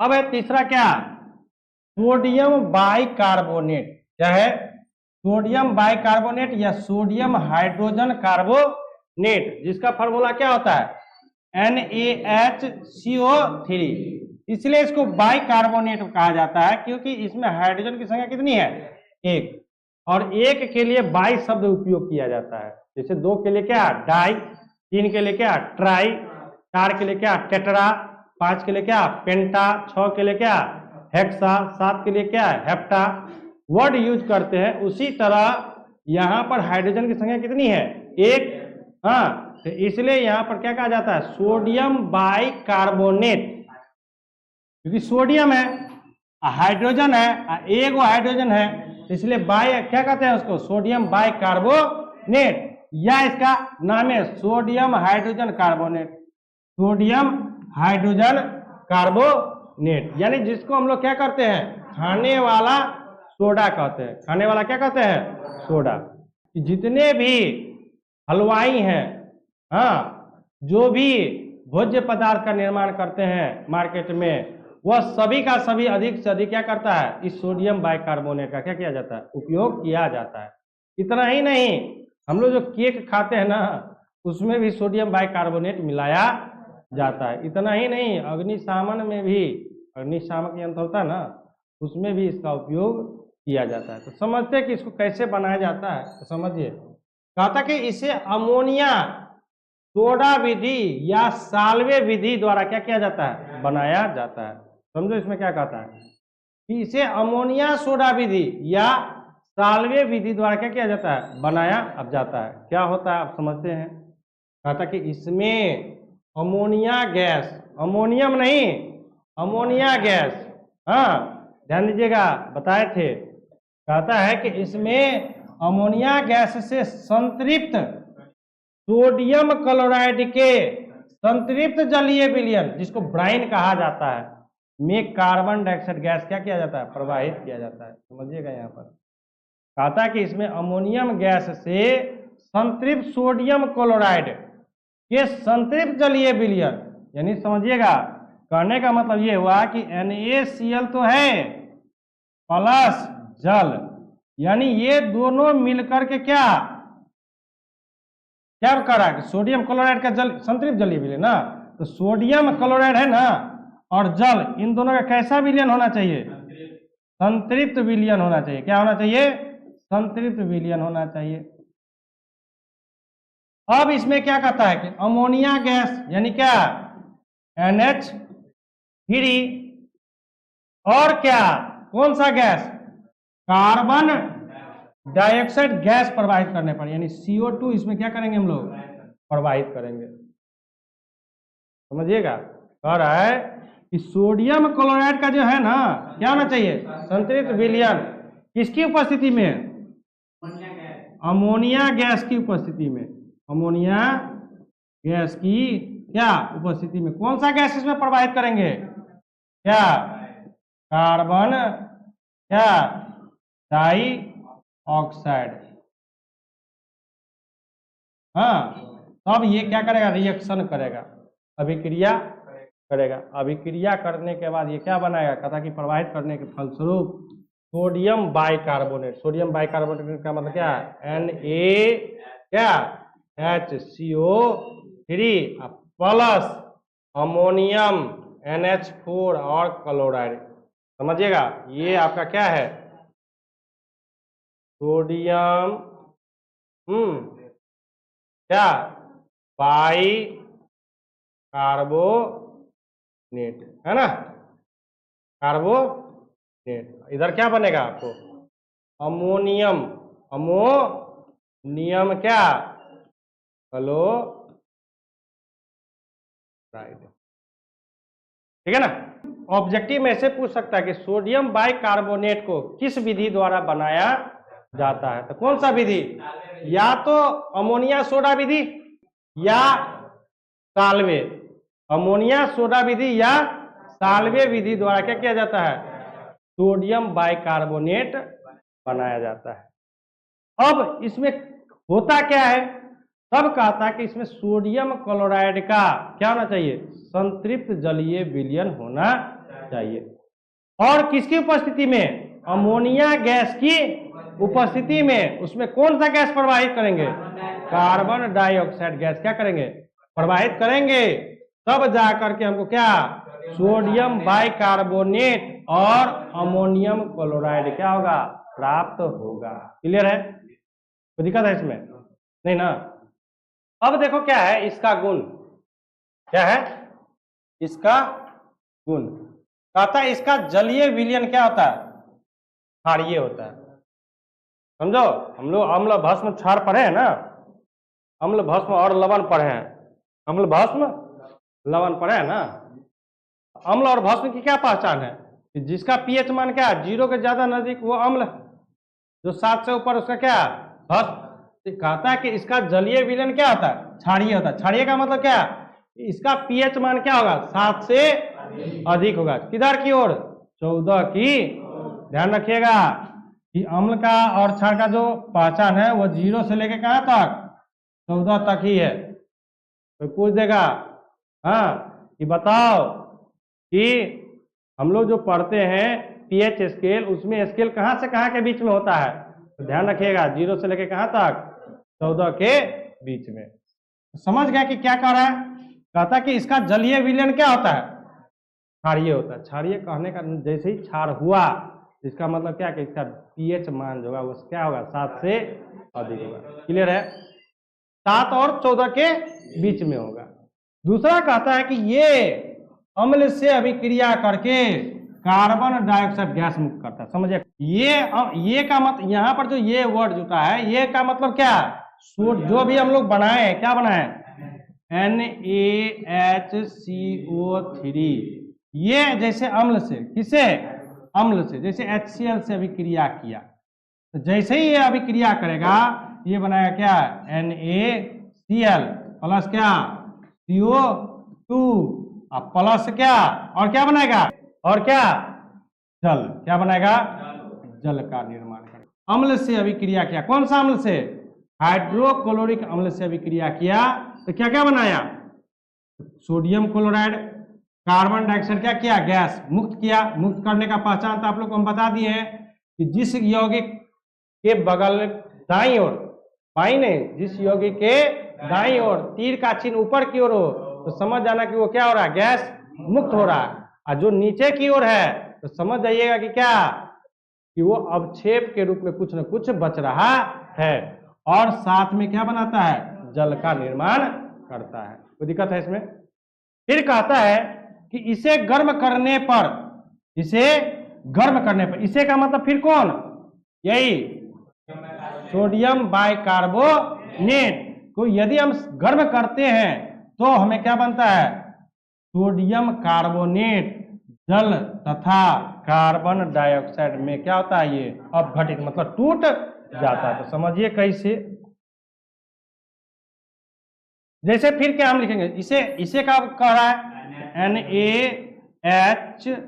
अब है तीसरा क्या, सोडियम बाइकार्बोनेट। क्या है, सोडियम बाइकार्बोनेट या सोडियम हाइड्रोजन कार्बोनेट, जिसका फार्मूला क्या होता है NaHCO3। इसलिए इसको बाइकार्बोनेट कहा जाता है क्योंकि इसमें हाइड्रोजन की संख्या कितनी है, एक, और एक के लिए बाई शब्द उपयोग किया जाता है। जैसे 2 के लिए क्या, डाई, 3 के लिए क्या, ट्राई, 4 के लिए क्या, टेट्रा, 5 के लिए क्या, पेंटा, 6 के लिए क्या, हेक्सा, 7 के लिए क्या, हेप्टा, वर्ड यूज करते हैं। उसी तरह यहाँ पर हाइड्रोजन की संख्या कितनी है, एक। हाँ, तो इसलिए यहाँ पर क्या कहा जाता है, सोडियम बाइकार्बोनेट, क्योंकि सोडियम है, हाइड्रोजन है, एक वो हाइड्रोजन है, इसलिए बाई क्या कहते हैं उसको, सोडियम बाइकार्बोनेट, या इसका नाम है sodium hydrogen carbonate, sodium hydrogen carbonate. यानी जिसको हम लोग क्या करते हैं, खाने वाला सोडा कहते हैं। खाने वाला क्या कहते हैं, सोडा। जितने भी हलवाई हैं, हाँ, जो भी भोज्य पदार्थ का निर्माण करते हैं मार्केट में, वह सभी का सभी अधिक से अधिक क्या करता है, इस सोडियम बाइकार्बोनेट का क्या किया जाता है, उपयोग किया जाता है। इतना ही नहीं, हम लोग जो केक खाते हैं ना, उसमें भी सोडियम बाइकार्बोनेट मिलाया जाता है। इतना ही नहीं, अग्निशामन में भी, अग्निशामक यंत्र होता है ना, उसमें भी इसका उपयोग किया जाता है। तो समझते हैं कि इसको कैसे बनाया जाता है, तो समझिए। कहा था कि इसे अमोनिया सोडा विधि या साल्वे विधि द्वारा क्या किया जाता है, बनाया जाता है। समझो इसमें क्या कहता है कि इसे अमोनिया सोडा विधि या साल्वे विधि द्वारा क्या किया जाता है, बनाया अब जाता है। क्या होता है आप समझते हैं। कहा था कि इसमें अमोनिया गैस, अमोनियम नहीं, अमोनिया गैस, हाँ ध्यान दीजिएगा, बताए थे। कहता है कि इसमें अमोनिया गैस से संतृप्त सोडियम क्लोराइड के संतृप्त जलीय विलयन, जिसको ब्राइन कहा जाता है, में कार्बन डाइऑक्साइड गैस क्या किया जाता है, प्रवाहित किया जाता है। समझिएगा यहाँ पर कहता है कि इसमें अमोनियम गैस से संतृप्त सोडियम क्लोराइड के संतृप्त जलीय विलयन, यानी समझिएगा, कहने का मतलब ये हुआ कि NaCl तो है प्लस जल, यानी ये दोनों मिलकर के क्या क्या कर रहा है, सोडियम क्लोराइड का जल संतृप्त जलीय विलयन ना। तो सोडियम क्लोराइड है ना और जल, इन दोनों का कैसा विलयन होना चाहिए, संतृप्त विलयन होना चाहिए। क्या होना चाहिए, संतृप्त विलयन होना चाहिए। अब इसमें क्या कहता है कि अमोनिया गैस यानी क्या, NH3, और क्या, कौन सा गैस, कार्बन डाइऑक्साइड गैस प्रवाहित करने पर, यानी CO2 इसमें क्या करेंगे हम लोग, प्रवाहित करेंगे। समझिएगा, कह रहा है कि सोडियम क्लोराइड का जो है ना, क्या होना चाहिए, संतृप्त विलयन, किसकी उपस्थिति में, अमोनिया गैस की उपस्थिति में, अमोनिया गैस की क्या उपस्थिति में। कौन सा गैस इसमें प्रवाहित करेंगे, क्या, कार्बन क्या डाई ऑक्साइड। हाँ, तब ये क्या करेगा, रिएक्शन करेगा, अभिक्रिया करेगा। अभिक्रिया करने के बाद ये क्या बनाएगा, कथा की प्रवाहित करने के फलस्वरूप सोडियम बाइकार्बोनेट, सोडियम बाइकार्बोनेट का मतलब क्या है, NaHCO3 प्लस अमोनियम NH4 और क्लोराइड। समझिएगा, ये आपका क्या है, सोडियम क्या बाई कार्बोनेट है ना, कार्बोनेट। इधर क्या बनेगा आपको, अमोनियम, अमोनियम क्या, क्लोराइड। ठीक है ना। ऑब्जेक्टिव में से पूछ सकता है कि सोडियम बाइकार्बोनेट को किस विधि द्वारा बनाया जाता है, तो कौन सा विधि, या तो अमोनिया सोडा विधि या साल्वे, अमोनिया सोडा विधि या साल्वे विधि द्वारा क्या किया जाता है, सोडियम बाइकार्बोनेट बनाया जाता है। अब इसमें होता क्या है, तब कहता है कि इसमें सोडियम क्लोराइड का क्या होना चाहिए, संतृप्त जलीय विलयन होना चाहिए। और किसकी उपस्थिति में? अमोनिया गैस की उपस्थिति में उसमें कौन सा गैस प्रवाहित करेंगे? कार्बन डाइऑक्साइड गैस क्या करेंगे? प्रवाहित करेंगे। तब जाकर के हमको क्या? सोडियम बाइकार्बोनेट और अमोनियम क्लोराइड क्या होगा? प्राप्त होगा। क्लियर है? कोई दिक्कत है इसमें? नहीं ना। अब देखो क्या है इसका गुण, क्या है इसका गुण? कहता है इसका जलीय विलयन क्या होता है? क्षारीय होता है। समझो, हम लोग अम्ल भस्म क्षार पढ़े हैं ना, अम्ल भस्म और लवण पढ़े हैं। अम्ल भस्म लवण पढ़े हैं ना। अम्ल और भस्म की क्या पहचान है? कि जिसका पीएच मान क्या है? 0 के ज्यादा नजदीक वो अम्ल, जो 7 से ऊपर उसका क्या? भस्म। कहता है कि इसका जलीय विलयन क्या होता है? क्षारीय होता है। क्षारीय का मतलब क्या? इसका पीएच मान क्या होगा? 7 से अधिक होगा। किधर की ओर? 14 की। ध्यान रखिएगा कि अम्ल का और क्षार का जो पहचान है वो 0 से लेके कहां तक? 14 तक ही है। कोई पूछ देगा हाँ कि बताओ कि हम लोग जो पढ़ते हैं पीएच स्केल, उसमें स्केल कहां से कहां के बीच में होता है? तो ध्यान रखिएगा 0 से लेके कहां तक? 14 के बीच में। समझ गया कि क्या कह रहा है? कहता है कि इसका जलीय विलयन क्या होता है? क्षारीय होता है। क्षारीय कहने का जैसे ही क्षार हुआ इसका मतलब क्या कि इसका पीएच मान जो होगा वो क्या होगा? 7 से अधिक होगा। क्लियर है? 7 और 14 के बीच में होगा। दूसरा कहता है कि ये अम्ल से अभिक्रिया करके कार्बन डाइऑक्साइड गैस मुक्त करता है। समझिए ये का मतलब यहाँ पर जो ये वर्ड जुटा है ये का मतलब क्या? जो भी हम लोग बनाए हैं क्या बनाए? NaHCO3। ये जैसे अम्ल से, किसे? अम्ल से, जैसे HCl से अभिक्रिया किया तो जैसे ही ये अभिक्रिया करेगा ये बनाएगा क्या? NaCl प्लस क्या? CO2 और प्लस क्या? और क्या बनाएगा? और क्या? जल। क्या बनाएगा? जल का निर्माण करेगा। अम्ल से अभिक्रिया किया। कौन सा अम्ल से? हाइड्रोक्लोरिक अम्ल से अभिक्रिया किया तो क्या क्या बनाया? सोडियम क्लोराइड, कार्बन डाइऑक्साइड क्या किया? गैस मुक्त किया। मुक्त करने का पहचान तो आप लोग को हम बता दिए हैं कि जिस यौगिक के बगल दाईं ओर, बाईं नहीं, जिस यौगिक के दाईं ओर तीर का चिन्ह ऊपर की ओर हो तो समझ जाना कि वो क्या हो रहा है? गैस मुक्त हो रहा है। और जो नीचे की ओर है तो समझ जाइएगा कि क्या? कि वो अवक्षेप के रूप में कुछ न कुछ बच रहा है और साथ में क्या बनाता है? जल का निर्माण करता है। कोई दिक्कत है इसमें? फिर कहता है कि इसे गर्म करने पर, इसे गर्म करने पर, इसे का मतलब फिर कौन? यही सोडियम बाइकार्बोनेट को यदि हम गर्म करते हैं तो हमें क्या बनता है? सोडियम कार्बोनेट जल तथा कार्बन डाइऑक्साइड में क्या होता है? ये अपघटित मतलब टूट जाता है। तो समझिए कैसे। जैसे फिर क्या हम लिखेंगे? इसे क्या कह रहा है? NaHCO।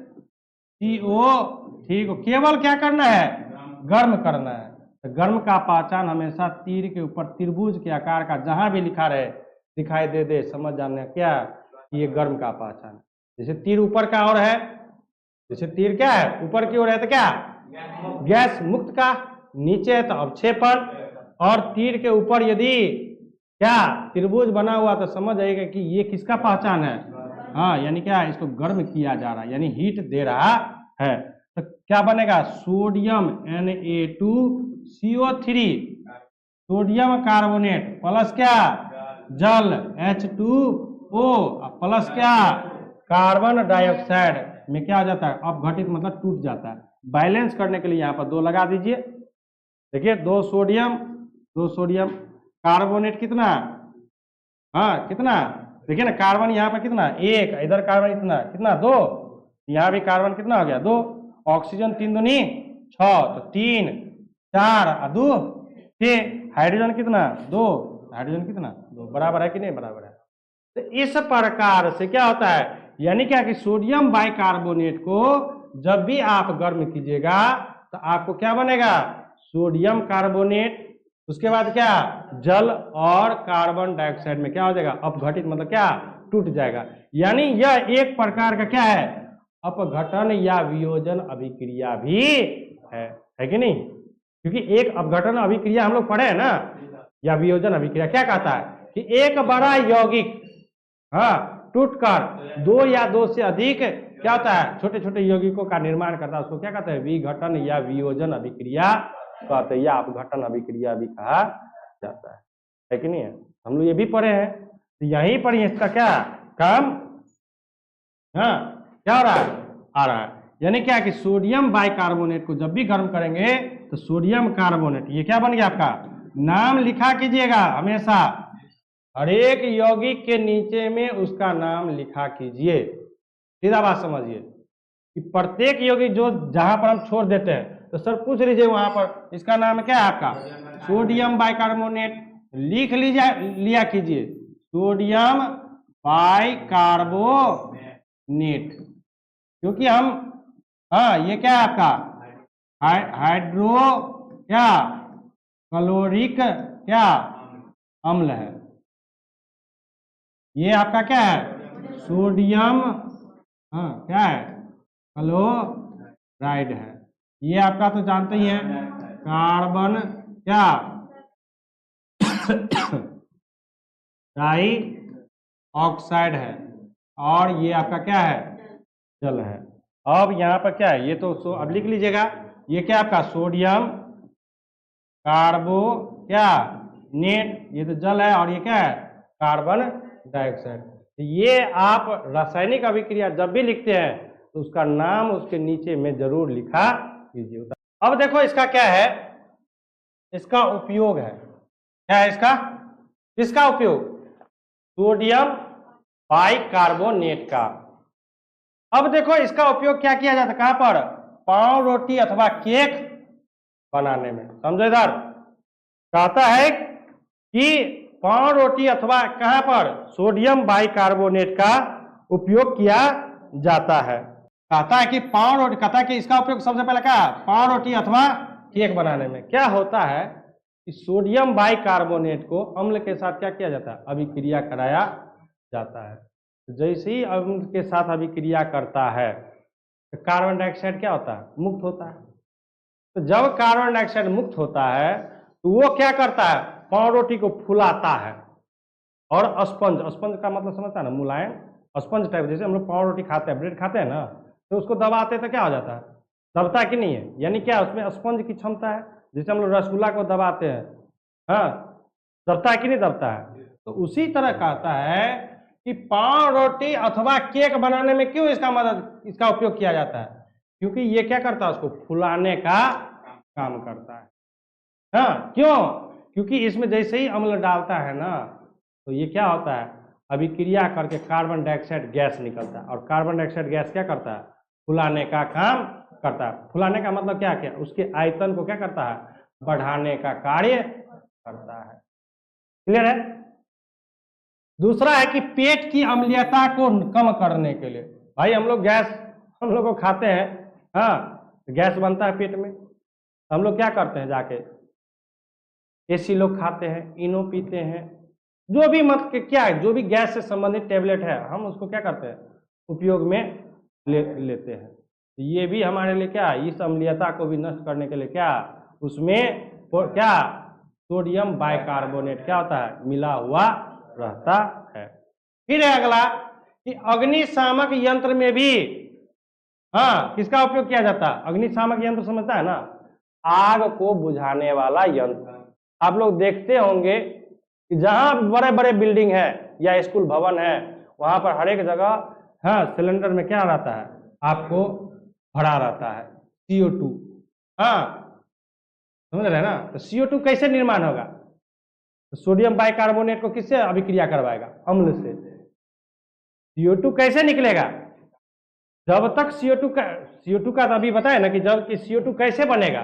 ठीक हो, केवल क्या करना है? गर्म करना है। तो गर्म का पहचान हमेशा तीर के ऊपर त्रिभुज के आकार का जहां भी लिखा रहे दिखाई दे समझ जाना क्या कि ये गर्म का पहचान। जैसे तीर ऊपर का और है, जैसे तीर क्या है? ऊपर की ओर है तो क्या? गैस मुक्त का। नीचे है तो अवक्षेपण। और तीर के ऊपर यदि क्या त्रिभुज बना हुआ तो समझ आएगा कि ये किसका पहचान है? हाँ, यानी क्या? इसको गर्म किया जा रहा है, यानी हीट दे रहा है। तो क्या बनेगा? Sodium Na2CO3 sodium carbonate plus क्या? जल H2O प्लस क्या? कार्बन डाइऑक्साइड में क्या हो जाता है? अपघटित मतलब टूट जाता है। बैलेंस करने के लिए यहाँ पर 2 लगा दीजिए। देखिए 2 सोडियम कार्बोनेट कितना? हाँ कितना? देखिए ना कार्बन यहाँ पर कितना? 1, इधर कार्बन कितना 2, यहाँ भी कार्बन कितना हो गया? 2। ऑक्सीजन 3 दूनी 6 तो 3 4 और 2 6। हाइड्रोजन कितना? 2। हाइड्रोजन कितना? 2। बराबर है कि नहीं? बराबर है। तो इस प्रकार से क्या होता है? यानी क्या कि सोडियम बाइकार्बोनेट को जब भी आप गर्म कीजिएगा तो आपको क्या बनेगा? सोडियम कार्बोनेट, उसके बाद क्या? जल और कार्बन डाइऑक्साइड में क्या हो जाएगा? अपघटित मतलब क्या? टूट जाएगा। यानी यह एक प्रकार का क्या है? अपघटन या वियोजन अभिक्रिया भी है कि नहीं? क्योंकि एक अपघटन अभिक्रिया हम लोग पढ़े हैं ना, या वियोजन अभिक्रिया क्या कहता है कि एक बड़ा यौगिक टूटकर दो या दो से अधिक क्या होता है छोटे छोटे यौगिकों का निर्माण करता है, उसको क्या कहते हैं? विघटन या वियोजन अभिक्रिया कहते हैं, या अपघटन अभिक्रिया भी कहा जाता है कि नहीं है? हम लोग ये भी पढ़े हैं, तो यहीं पर इसका क्या काम क्या हो रहा है? आ रहा है। यानी क्या कि सोडियम बाइकार्बोनेट को जब भी गर्म करेंगे तो सोडियम कार्बोनेट, ये क्या बन गया आपका? नाम लिखा कीजिएगा हमेशा, हर एक यौगिक के नीचे में उसका नाम लिखा कीजिए। सीधा बात समझिए कि प्रत्येक यौगिक जो जहां पर हम छोड़ देते हैं तो सर पूछ लीजिए वहां पर इसका नाम क्या है आपका? सोडियम बाइकार्बोनेट लिख लिया कीजिए, सोडियम बाइकार्बोनेट, क्योंकि हम ये क्या है आपका? हाइड्रो क्या क्लोरिक क्या अम्ल है, ये आपका क्या है? सोडियम क्या है? क्लोराइड है। ये आपका तो जानते ही हैं कार्बन क्या डाई ऑक्साइड है, और ये आपका क्या है? जल है। अब यहाँ पर क्या है? ये तो अब लिख लीजिएगा, ये क्या आपका? सोडियम कार्बो क्या नेट, ये तो जल है, और ये क्या है? Carbon dioxide. तो ये आप रासायनिक अभिक्रिया जब भी लिखते हैं तो उसका नाम उसके नीचे में जरूर लिखा कीजिए। अब देखो इसका क्या है? इसका उपयोग है, क्या है इसका उपयोग? सोडियम बाइकार्बोनेट का। अब देखो इसका उपयोग क्या किया जाता है? कहां पर? पाव रोटी अथवा केक बनाने में। समझो, इधर कहता है कि पाव रोटी अथवा कहां पर? सोडियम बाइकार्बोनेट का उपयोग किया जाता है। कहता है कि पाव रोटी, कहता है कि इसका उपयोग सबसे पहले क्या? पाव रोटी अथवा केक बनाने में। क्या होता है कि सोडियम बाइकार्बोनेट को अम्ल के साथ क्या किया जाता है? अभिक्रिया कराया जाता है। जैसे ही अम्ल के साथ अभिक्रिया करता है तो कार्बन डाइऑक्साइड क्या होता है? मुक्त होता है। तो जब कार्बन डाइऑक्साइड मुक्त होता है तो वो क्या करता है? पाव रोटी को फुलाता है, और स्पंज का मतलब समझता है ना? मुलायम स्पंज टाइप। जैसे हम लोग पाव रोटी खाते हैं, ब्रेड खाते हैं ना, तो उसको दबाते तो क्या हो जाता है? दबता है कि नहीं है? यानी क्या उसमें स्पंज की क्षमता है। जैसे हम लोग रसगुल्ला को दबाते हैं, दबता है कि नहीं दबता है? तो उसी तरह कहता है कि पाव रोटी अथवा केक बनाने में क्यों इसका उपयोग किया जाता है? क्योंकि ये क्या करता है? उसको फुलाने का काम करता है। क्यों? क्योंकि इसमें जैसे ही अम्ल डालता है ना, तो ये क्या होता है? अभिक्रिया करके कार्बन डाइऑक्साइड गैस निकलता है, और कार्बन डाइऑक्साइड गैस क्या करता है? फुलाने का काम करता है। फुलाने का मतलब क्या क्या? उसके आयतन को क्या करता है? बढ़ाने का कार्य करता है। क्लियर है? दूसरा है कि पेट की अम्लीयता को कम करने के लिए। भाई हम लोग को खाते हैं, गैस बनता है पेट में, हम लोग क्या करते हैं? जाके एसी लोग खाते हैं, इनो पीते हैं, जो भी क्या है, जो भी गैस से संबंधित टेबलेट है, हम उसको क्या करते हैं? उपयोग में लेते हैं। ये भी हमारे लिए क्या है? इस अम्लीयता को भी नष्ट करने के लिए क्या उसमें क्या सोडियम बाइकार्बोनेट क्या होता है? मिला हुआ रहता है। फिर है अगला कि अग्निशामक यंत्र में भी किसका उपयोग किया जाता है? अग्निशामक यंत्र समझता है ना? आग को बुझाने वाला यंत्र। आप लोग देखते होंगे कि जहां बड़े बड़े बिल्डिंग है या स्कूल भवन है, वहां पर हर एक जगह सिलेंडर में क्या रहता है? आपको भरा रहता है CO2। समझ रहे हैं ना? तो CO2 कैसे निर्माण होगा? तो सोडियम बाइकार्बोनेट को किससे अभिक्रिया करवाएगा? अम्ल से। CO2 कैसे निकलेगा? जब तक CO2 का तो अभी बताया ना कि जब CO2 कैसे बनेगा,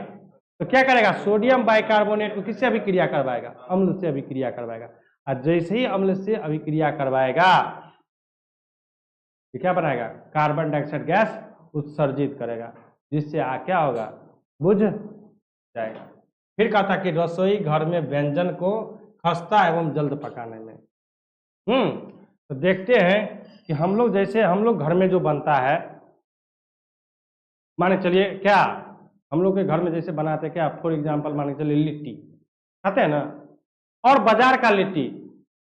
तो क्या करेगा? सोडियम बाइकार्बोनेट को किससे अभिक्रिया करवाएगा? अम्ल से अभिक्रिया करवाएगा। और जैसे ही अम्ल से अभिक्रिया करवाएगा तो क्या बनाएगा? कार्बन डाइऑक्साइड गैस उत्सर्जित करेगा, जिससे क्या होगा? बुझ जाएगा। फिर कहता कि रसोई घर में व्यंजन को खस्ता एवं जल्द पकाने में। तो देखते हैं कि हम लोग घर में जो बनता है माने चलिए क्या हम लोग के घर में जैसे बनाते क्या, फॉर एग्जाम्पल माने चलिए लिट्टी खाते हैं ना, और बाजार का लिट्टी,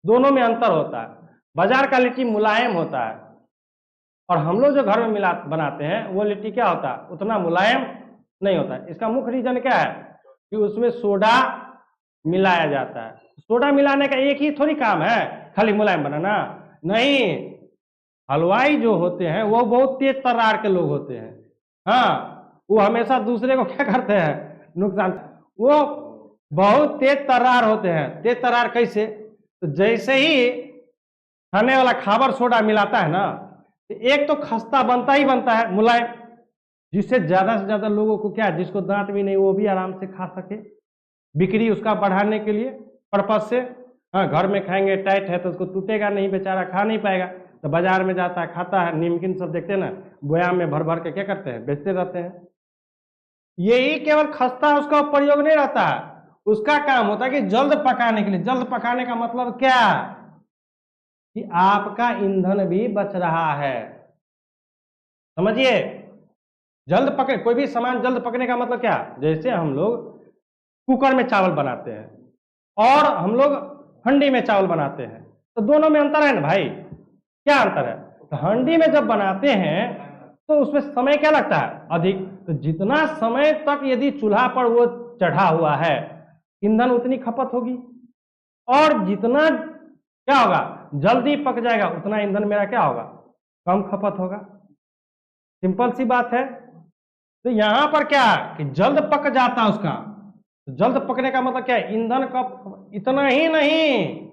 दोनों में अंतर होता है। बाजार का लिट्टी मुलायम होता है और हम लोग जो घर में मिला बनाते हैं वो लिट्टी क्या होता है, उतना मुलायम नहीं होता है। इसका मुख्य रीजन क्या है कि उसमें सोडा मिलाया जाता है। सोडा मिलाने का एक ही थोड़ी काम है खाली मुलायम बनाना, नहीं। हलवाई जो होते हैं वो बहुत तेज तर्रार के लोग होते हैं। हाँ, वो हमेशा दूसरे को क्या करते हैं, नुकसान। वो बहुत तेज तर्रार होते हैं। तेज तर्रार कैसे, तो जैसे ही खाने वाला खाबर सोडा मिलाता है ना, तो एक तो खस्ता बनता ही बनता है मुलायम, जिससे ज्यादा से ज्यादा लोगों को क्या, जिसको दांत भी नहीं वो भी आराम से खा सके, बिक्री उसका बढ़ाने के लिए पर्पज से। हाँ, घर में खाएंगे टाइट है तो उसको टूटेगा नहीं, बेचारा खा नहीं पाएगा, तो बाजार में जाता है खाता है। निमकिन सब देखते हैं ना, बोयाम में भर भर के क्या करते हैं, बेचते रहते हैं। यही केवल खस्ता उसका प्रयोग नहीं रहता है, उसका काम होता है कि जल्द पकाने के लिए। जल्द पकाने का मतलब क्या, कि आपका ईंधन भी बच रहा है। समझिए, जल्द पके, कोई भी सामान जल्द पकने का मतलब क्या, जैसे हम लोग कुकर में चावल बनाते हैं और हम लोग हंडी में चावल बनाते हैं, तो दोनों में अंतर है ना भाई, क्या अंतर है। तो हंडी में जब बनाते हैं तो उसमें समय क्या लगता है, अधिक। तो जितना समय तक यदि चूल्हा पर वो चढ़ा हुआ है, ईंधन उतनी खपत होगी, और जितना क्या होगा, जल्दी पक जाएगा, उतना ईंधन मेरा क्या होगा, कम खपत होगा। सिंपल सी बात है। तो यहां पर क्या कि जल्द पक जाता उसका। तो जल्द पकने का मतलब क्या है, ईंधन का इतना ही नहीं,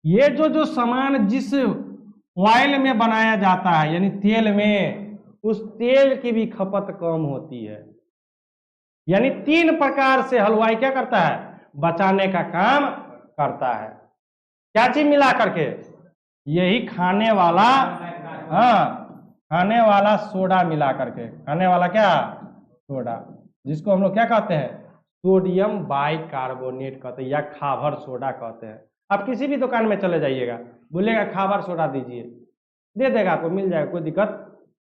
ये जो सामान जिस ऑयल में बनाया जाता है यानी तेल में, उस तेल की भी खपत कम होती है। यानी 3 प्रकार से हलवाई क्या करता है, बचाने का काम करता है। क्या चीज मिला करके, यही खाने वाला, हाँ, खाने वाला सोडा मिला करके, खाने वाला क्या, सोडा, जिसको हम लोग क्या कहते हैं, सोडियम बाइकार्बोनेट कहते हैं या खाबर सोडा कहते हैं। आप किसी भी दुकान में चले जाइएगा, बोलेगा खाबर सोडा दीजिए, दे देगा, आपको मिल जाएगा, कोई दिक्कत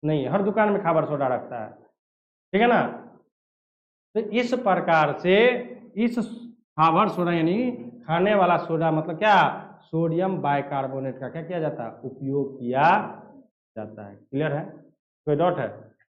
नहीं है। हर दुकान में खाबर सोडा रखता है, ठीक है ना। तो इस प्रकार से इस खाबर सोडा यानी खाने वाला सोडा मतलब क्या, सोडियम बाइकार्बोनेट का क्या किया जाता है, उपयोग किया जाता है। क्लियर है, कोई डाउट है।